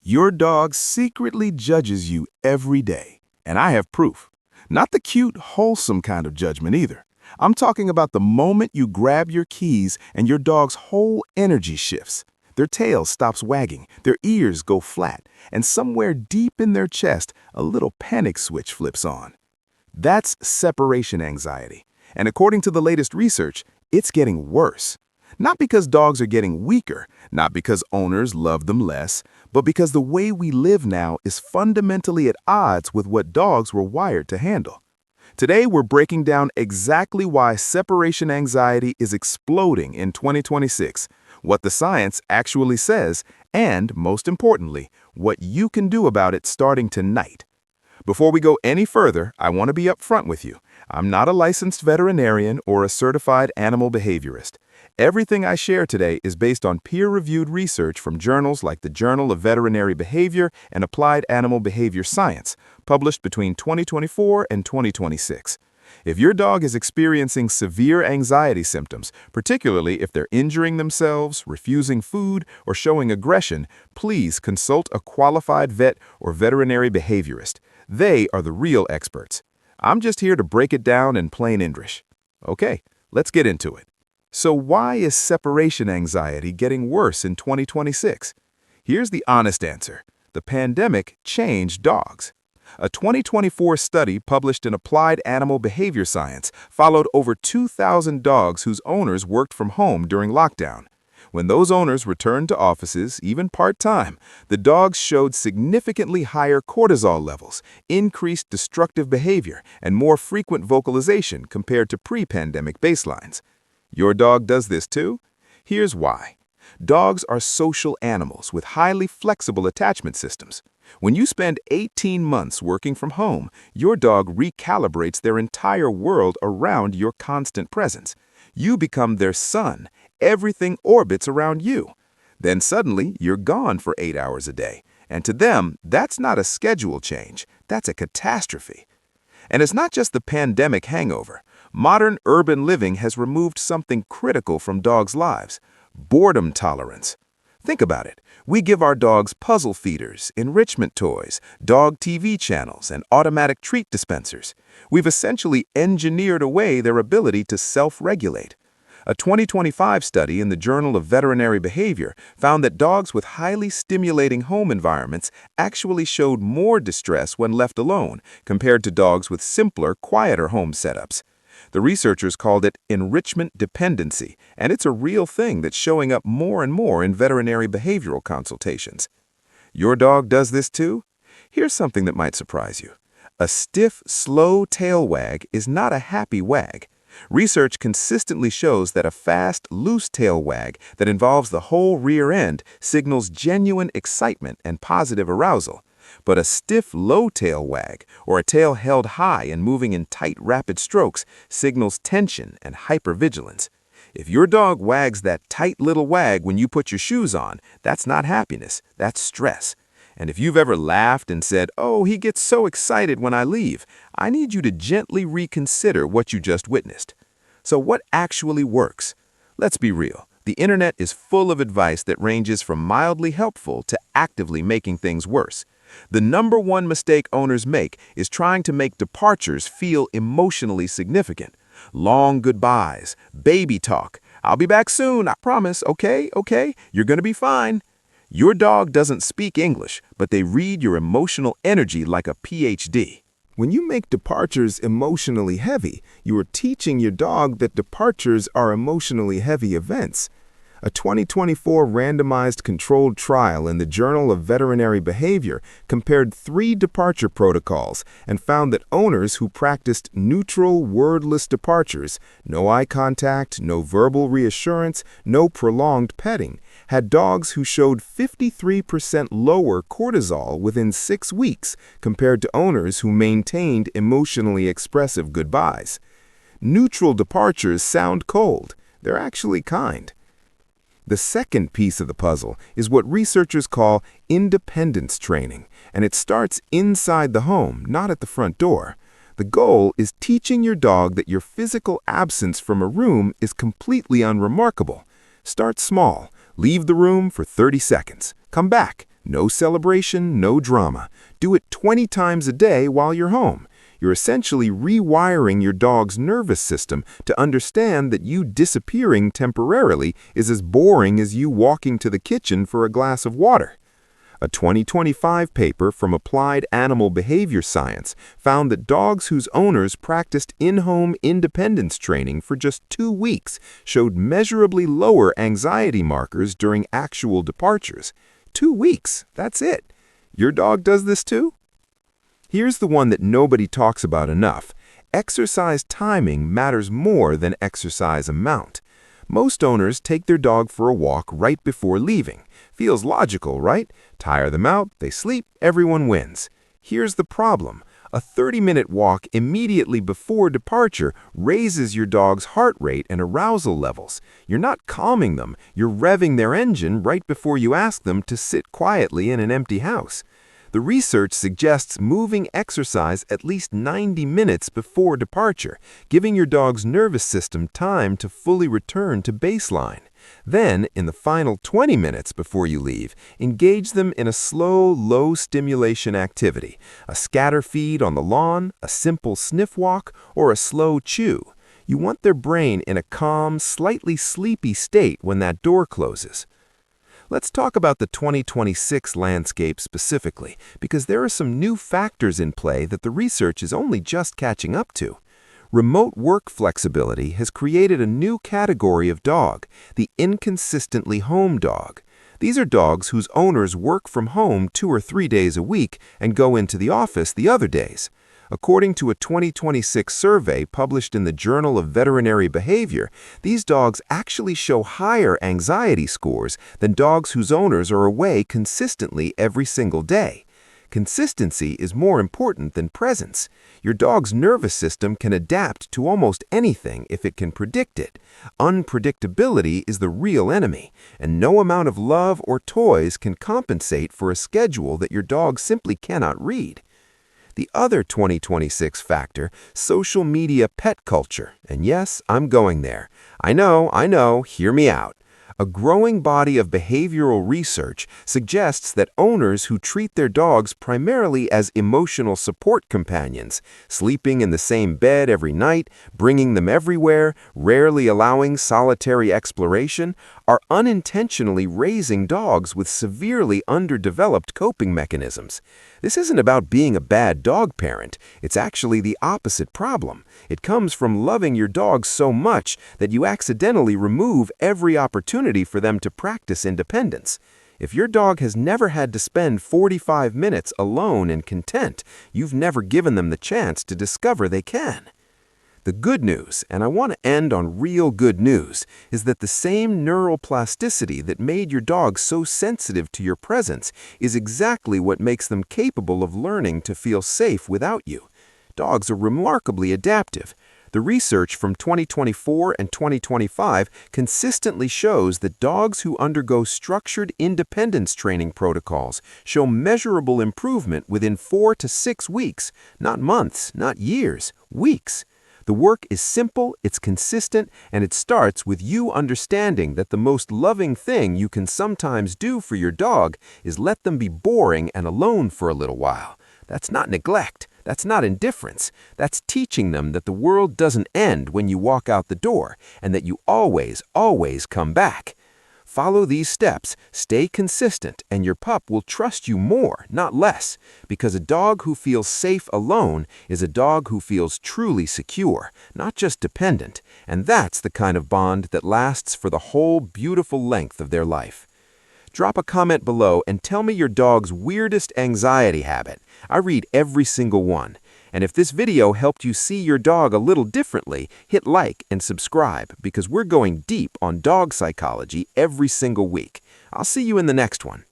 Your dog secretly judges you every day, and I have proof. Not the cute, wholesome kind of judgment either. I'm talking about the moment you grab your keys and your dog's whole energy shifts. Their tail stops wagging, their ears go flat, and somewhere deep in their chest, a little panic switch flips on. That's separation anxiety, and according to the latest research, it's getting worse. Not because dogs are getting weaker, not because owners love them less, but because the way we live now is fundamentally at odds with what dogs were wired to handle. Today, we're breaking down exactly why separation anxiety is exploding in 2026, what the science actually says, and, most importantly, what you can do about it starting tonight. Before we go any further, I want to be upfront with you. I'm not a licensed veterinarian or a certified animal behaviorist. Everything I share today is based on peer-reviewed research from journals like the Journal of Veterinary Behavior and Applied Animal Behavior Science, published between 2024 and 2026. If your dog is experiencing severe anxiety symptoms, particularly if they're injuring themselves, refusing food, or showing aggression, please consult a qualified vet or veterinary behaviorist. They are the real experts. I'm just here to break it down in plain English. Okay, let's get into it. So why is separation anxiety getting worse in 2026? Here's the honest answer. The pandemic changed dogs. A 2024 study published in Applied Animal Behavior Science followed over 2,000 dogs whose owners worked from home during lockdown. When those owners returned to offices, even part-time, the dogs showed significantly higher cortisol levels, increased destructive behavior, and more frequent vocalization compared to pre-pandemic baselines. Your dog does this too? Here's why. Dogs are social animals with highly flexible attachment systems. When you spend 18 months working from home, your dog recalibrates their entire world around your constant presence. You become their sun. Everything orbits around you. Then suddenly, you're gone for 8 hours a day. And to them, that's not a schedule change. That's a catastrophe. And it's not just the pandemic hangover. Modern urban living has removed something critical from dogs' lives: boredom tolerance. Think about it. We give our dogs puzzle feeders, enrichment toys, dog TV channels, and automatic treat dispensers. We've essentially engineered away their ability to self-regulate. A 2025 study in the Journal of Veterinary Behavior found that dogs with highly stimulating home environments actually showed more distress when left alone compared to dogs with simpler, quieter home setups. The researchers called it enrichment dependency, and it's a real thing that's showing up more and more in veterinary behavioral consultations. Your dog does this too? Here's something that might surprise you. A stiff, slow tail wag is not a happy wag. Research consistently shows that a fast, loose tail wag that involves the whole rear end signals genuine excitement and positive arousal. But a stiff, low tail wag, or a tail held high and moving in tight, rapid strokes, signals tension and hypervigilance. If your dog wags that tight little wag when you put your shoes on, that's not happiness, that's stress. And if you've ever laughed and said, "Oh, he gets so excited when I leave," I need you to gently reconsider what you just witnessed. So what actually works? Let's be real. The internet is full of advice that ranges from mildly helpful to actively making things worse. The number one mistake owners make is trying to make departures feel emotionally significant. Long goodbyes, baby talk, "I'll be back soon, I promise, okay, you're gonna be fine." Your dog doesn't speak English, but they read your emotional energy like a PhD. When you make departures emotionally heavy, you are teaching your dog that departures are emotionally heavy events. A 2024 randomized controlled trial in the Journal of Veterinary Behavior compared 3 departure protocols and found that owners who practiced neutral, wordless departures, no eye contact, no verbal reassurance, no prolonged petting, had dogs who showed 53% lower cortisol within 6 weeks compared to owners who maintained emotionally expressive goodbyes. Neutral departures sound cold. They're actually kind. The second piece of the puzzle is what researchers call independence training, and it starts inside the home, not at the front door. The goal is teaching your dog that your physical absence from a room is completely unremarkable. Start small. Leave the room for 30 seconds. Come back. No celebration, no drama. Do it 20 times a day while you're home. You're essentially rewiring your dog's nervous system to understand that you disappearing temporarily is as boring as you walking to the kitchen for a glass of water. A 2025 paper from Applied Animal Behavior Science found that dogs whose owners practiced in-home independence training for just 2 weeks showed measurably lower anxiety markers during actual departures. 2 weeks, that's it. Your dog does this too? Here's the one that nobody talks about enough. Exercise timing matters more than exercise amount. Most owners take their dog for a walk right before leaving. Feels logical, right? Tire them out, they sleep, everyone wins. Here's the problem. A 30-minute walk immediately before departure raises your dog's heart rate and arousal levels. You're not calming them, you're revving their engine right before you ask them to sit quietly in an empty house. The research suggests moving exercise at least 90 minutes before departure, giving your dog's nervous system time to fully return to baseline. Then, in the final 20 minutes before you leave, engage them in a slow, low-stimulation activity, a scatter feed on the lawn, a simple sniff walk, or a slow chew. You want their brain in a calm, slightly sleepy state when that door closes. Let's talk about the 2026 landscape specifically, because there are some new factors in play that the research is only just catching up to. Remote work flexibility has created a new category of dog, the inconsistently home dog. These are dogs whose owners work from home 2 or 3 days a week and go into the office the other days. According to a 2026 survey published in the Journal of Veterinary Behavior, these dogs actually show higher anxiety scores than dogs whose owners are away consistently every single day. Consistency is more important than presence. Your dog's nervous system can adapt to almost anything if it can predict it. Unpredictability is the real enemy, and no amount of love or toys can compensate for a schedule that your dog simply cannot read. The other 2026 factor, social media pet culture. And yes, I'm going there. I know, hear me out. A growing body of behavioral research suggests that owners who treat their dogs primarily as emotional support companions, sleeping in the same bed every night, bringing them everywhere, rarely allowing solitary exploration, are unintentionally raising dogs with severely underdeveloped coping mechanisms. This isn't about being a bad dog parent. It's actually the opposite problem. It comes from loving your dog so much that you accidentally remove every opportunity for them to practice independence. If your dog has never had to spend 45 minutes alone and content, you've never given them the chance to discover they can. The good news, and I want to end on real good news, is that the same neural plasticity that made your dog so sensitive to your presence is exactly what makes them capable of learning to feel safe without you. Dogs are remarkably adaptive. The research from 2024 and 2025 consistently shows that dogs who undergo structured independence training protocols show measurable improvement within 4 to 6 weeks, not months, not years, weeks. The work is simple, it's consistent, and it starts with you understanding that the most loving thing you can sometimes do for your dog is let them be boring and alone for a little while. That's not neglect. That's not indifference. That's teaching them that the world doesn't end when you walk out the door and that you always, always come back. Follow these steps, stay consistent, and your pup will trust you more, not less, because a dog who feels safe alone is a dog who feels truly secure, not just dependent, and that's the kind of bond that lasts for the whole beautiful length of their life. Drop a comment below and tell me your dog's weirdest anxiety habit. I read every single one. And if this video helped you see your dog a little differently, hit like and subscribe because we're going deep on dog psychology every single week. I'll see you in the next one.